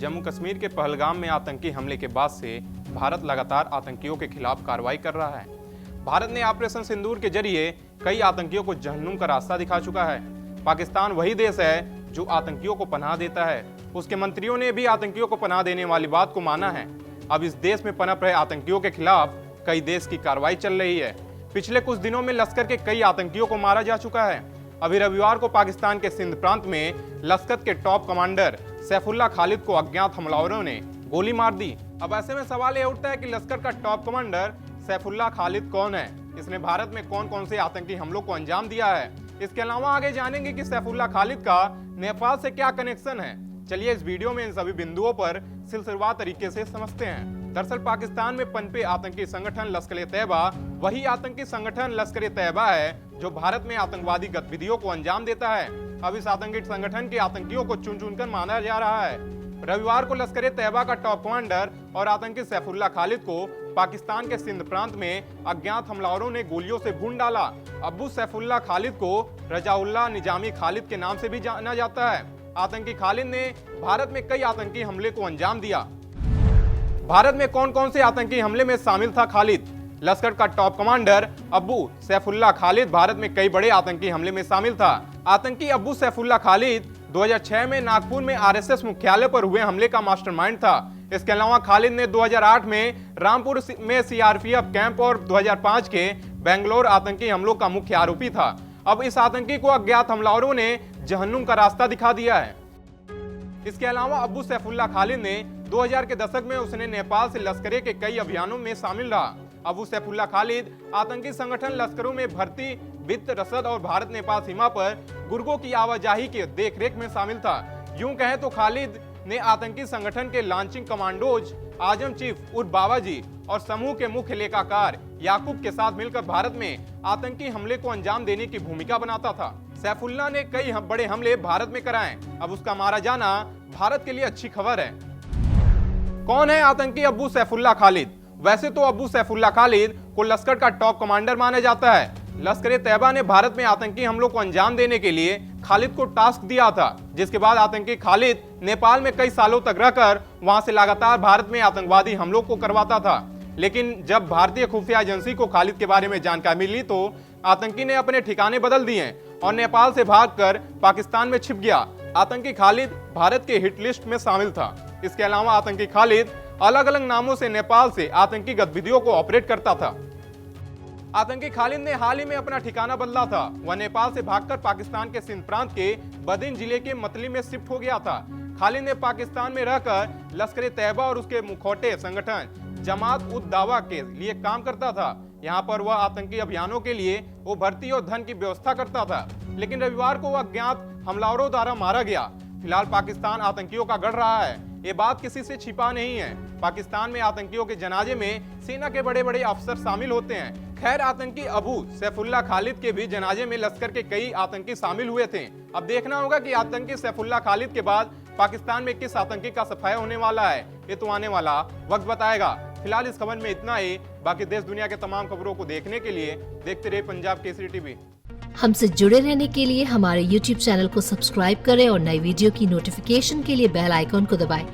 जम्मू कश्मीर के पहलगाम में आतंकी हमले के बाद से भारत लगातार आतंकियों के खिलाफ कार्रवाई कर रहा है। भारत ने ऑपरेशन सिंदूर के जरिए कई आतंकियों को जहन्नुम का रास्ता दिखा चुका है। पाकिस्तान वही देश है जो आतंकियों को पनाह देता है। उसके मंत्रियों ने भी आतंकियों को पनाह देने वाली बात को माना है। अब इस देश में पनप रहे आतंकियों के खिलाफ कई देश की कार्रवाई चल रही है। पिछले कुछ दिनों में लश्कर के कई आतंकियों को मारा जा चुका है। अभी रविवार को पाकिस्तान के सिंध प्रांत में लश्कर के टॉप कमांडर सैफुल्लाह खालिद को अज्ञात हमलावरों ने गोली मार दी। अब ऐसे में सवाल यह उठता है कि लश्कर का टॉप कमांडर सैफुल्लाह खालिद कौन है, इसने भारत में कौन कौन से आतंकी हमलों को अंजाम दिया है। इसके अलावा आगे जानेंगे कि सैफुल्लाह खालिद का नेपाल से क्या कनेक्शन है। चलिए इस वीडियो में इन सभी बिंदुओं पर सिलसिलेवार तरीके से समझते हैं। दरअसल पाकिस्तान में पनपे आतंकी संगठन लश्कर-ए-तैयबा वही आतंकी संगठन लश्कर-ए-तैयबा है जो भारत में आतंकवादी गतिविधियों को अंजाम देता है। अब इस आतंकी संगठन के आतंकियों को चुन चुनकर माना जा रहा है। रविवार को लश्कर-ए-तैयबा का टॉप कमांडर और आतंकी सैफुल्लाह खालिद को पाकिस्तान के सिंध प्रांत में अज्ञात हमलावरों ने गोलियों से भून डाला। अबू सैफुल्लाह खालिद को रजाउल्लाह निजामी खालिद के नाम से भी जाना जाता है। आतंकी खालिद ने भारत में कई आतंकी हमले को अंजाम दिया। भारत में कौन कौन से आतंकी हमले में शामिल था खालिद? लश्कर का टॉप कमांडर अबू सैफुल्लाह खालिद भारत में कई बड़े आतंकी हमले में शामिल था। आतंकी अबू सैफुल्लाह खालिद 2006 में नागपुर में आरएसएस मुख्यालय पर हुए हमले का मास्टरमाइंड था। इसके अलावा खालिद ने 2008 में रामपुर में सीआरपीएफ कैंप और 2005 के बेंगलोर आतंकी हमलों का मुख्य आरोपी था। अब इस आतंकी को अज्ञात हमलावरों ने जहन्नुम का रास्ता दिखा दिया है। इसके अलावा अबू सैफुल्लाह खालिद ने 2000 के दशक में उसने नेपाल से लश्करे के कई अभियानों में शामिल रहा। अबू सैफुल्लाह खालिद आतंकी संगठन लश्करों में भर्ती, वित्त, रसद और भारत नेपाल सीमा पर गुर्गों की आवाजाही के देखरेख में शामिल था। यूं कहें तो खालिद ने आतंकी संगठन के लॉन्चिंग कमांडोज आजम चीफ उर्फ बाबाजी और समूह के मुख्य लेखाकार याकूब के साथ मिलकर भारत में आतंकी हमले को अंजाम देने की भूमिका बनाता था। सैफुल्लाह ने कई बड़े हमले भारत में कराए। अब उसका मारा जाना भारत के लिए अच्छी खबर है। कौन है आतंकी अबू सैफुल्लाह खालिद? वैसे तो अबू सैफुल्लाह खालिद को लश्कर का टॉप कमांडर माना जाता है। लश्कर-ए-तैयबा ने भारत में आतंकी हमलों को अंजाम देने के लिए खालिद को टास्क दिया था, जिसके बाद आतंकी खालिद नेपाल में कई सालों तक रहकर वहां से लगातार भारत में आतंकवादी हमलों को करवाता था। लेकिन जब भारतीय खुफिया एजेंसी को खालिद के बारे में जानकारी मिली तो आतंकी ने अपने ठिकाने बदल दिए और नेपाल से भागकर पाकिस्तान में छिप गया। आतंकी खालिद भारत के हिट लिस्ट में शामिल था। इसके अलावा आतंकी खालिद अलग अलग नामों से नेपाल से आतंकी गतिविधियों को ऑपरेट करता था। आतंकी खालिद ने हाल ही में अपना ठिकाना बदला था। वह नेपाल से भागकर पाकिस्तान के सिंध प्रांत के बदिन जिले के मतली में शिफ्ट हो गया था। खालिद ने पाकिस्तान में रहकर लश्कर-ए-तैयबा और उसके मुखौटे संगठन जमात-उद-दावा के लिए काम करता था। यहाँ पर वह आतंकी अभियानों के लिए वो भर्ती और धन की व्यवस्था करता था। लेकिन रविवार को वह अज्ञात हमलावरों द्वारा मारा गया। फिलहाल पाकिस्तान आतंकियों का गढ़ रहा है, ये बात किसी से छिपा नहीं है। पाकिस्तान में आतंकियों के जनाजे में सेना के बड़े बड़े अफसर शामिल होते हैं। खैर, आतंकी अबू सैफुल्लाह खालिद के भी जनाजे में लश्कर के कई आतंकी शामिल हुए थे। अब देखना होगा कि आतंकी सैफुल्लाह खालिद के बाद पाकिस्तान में किस आतंकी का सफाया होने वाला है। ये तो आने वाला वक्त बताएगा। फिलहाल इस खबर में इतना ही। बाकी देश दुनिया के तमाम खबरों को देखने के लिए देखते रहे पंजाब केसरी टीवी। हमसे जुड़े रहने के लिए हमारे YouTube चैनल को सब्सक्राइब करें और नई वीडियो की नोटिफिकेशन के लिए बेल आइकॉन को दबाएं।